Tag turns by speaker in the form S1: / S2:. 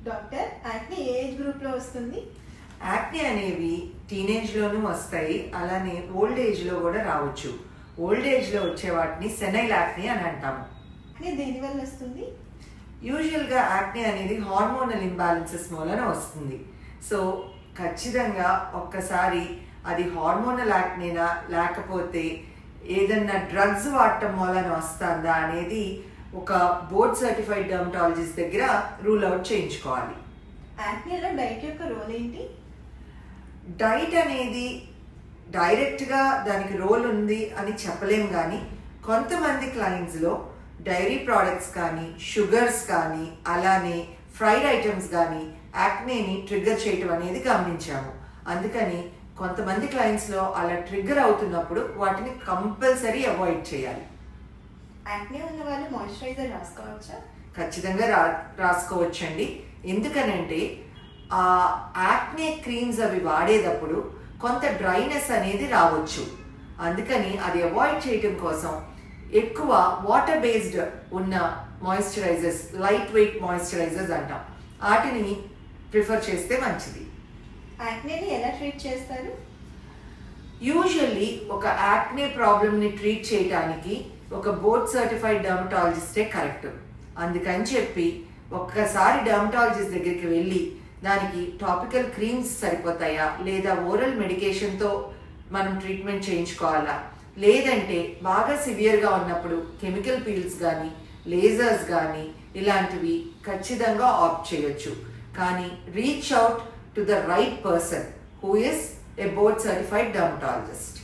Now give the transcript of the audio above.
S1: Doctor, acne ఏ age గ్రూప్లో వస్తుంది?
S2: Acne అనేవి టీనేజ్లోనూ వస్తాయి, అలానే ఓల్డ్ ఏజ్లో కూడా రావచ్చు. ఓల్డ్ ఏజ్లో వచ్చే వాటిని సెనైల్ యాక్నే అని అంటాము.
S1: యాక్నే దేనివల్ల వస్తుంది?
S2: యూజువల్గా యాక్నే అనేది హార్మోనల్ ఇంబ్యాలెన్సెస్ మూలన వస్తుంది. సో ఖచ్చితంగా ఒక్కసారి అది హార్మోనల్ యాక్నేనా లేకపోతే ఏదన్నా డ్రగ్స్ వాడటం మూలన వస్తుందా అనేది ఒక బోర్డ్ సర్టిఫైడ్ డర్మటాలజిస్ట్ దగ్గర రూల్ అవుట్ చేయించుకోవాలి.
S1: యాక్నేలో డైట్ యొక్క రోల్ ఏంటి?
S2: డైట్ అనేది డైరెక్ట్గా దానికి రోల్ ఉంది అని చెప్పలేం, కానీ కొంతమంది క్లయింట్స్లో డైరీ ప్రోడక్ట్స్ కానీ షుగర్స్ కానీ అలానే ఫ్రైడ్ ఐటమ్స్ కానీ యాక్నేని ట్రిగ్గర్ చేయటం అనేది గమనించాము. అందుకని కొంతమంది క్లయింట్స్లో అలా ట్రిగ్గర్ అవుతున్నప్పుడు వాటిని కంపల్సరీ అవాయిడ్ చేయాలి.
S1: యాక్నే ఉన్న వాళ్ళు మాయిశ్చరైజర్ రాసుకోవచ్చా?
S2: ఖచ్చితంగా రాసుకోవచ్చండి. ఎందుకనంటే ఆ యాక్నే క్రీమ్స్ అవి వాడేటప్పుడు కొంత డ్రైనెస్ అనేది రావచ్చు. అందుకని అది అవాయిడ్ చేయటం కోసం ఎక్కువ వాటర్ బేస్డ్ ఉన్న మాయిశ్చరైజర్స్, లైట్ వెయిట్ మాయిశ్చరైజర్స్ అంటాం, వాటిని ప్రిఫర్ చేస్తే మంచిది.
S1: యాక్నేని ఎలా ట్రీట్ చేస్తారు?
S2: యూజువల్లీ ఒక యాక్నే ప్రాబ్లమ్ని ట్రీట్ చేయడానికి ఒక బోర్డ్ సర్టిఫైడ్ డర్మటాలజిస్టే కరెక్ట్. అందుకని చెప్పి ఒక్కసారి డర్మటాలజిస్ట్ దగ్గరికి వెళ్ళి దానికి టాపికల్ క్రీమ్స్ సరిపోతాయా లేదా ఓరల్ మెడికేషన్తో మనం ట్రీట్మెంట్ చేయించుకోవాలా, లేదంటే బాగా సివియర్గా ఉన్నప్పుడు కెమికల్ పీల్స్ కానీ లేజర్స్ కానీ ఇలాంటివి ఖచ్చితంగా ఆప్ట్ చేయొచ్చు. కానీ reach out to the right person who is a board certified dermatologist.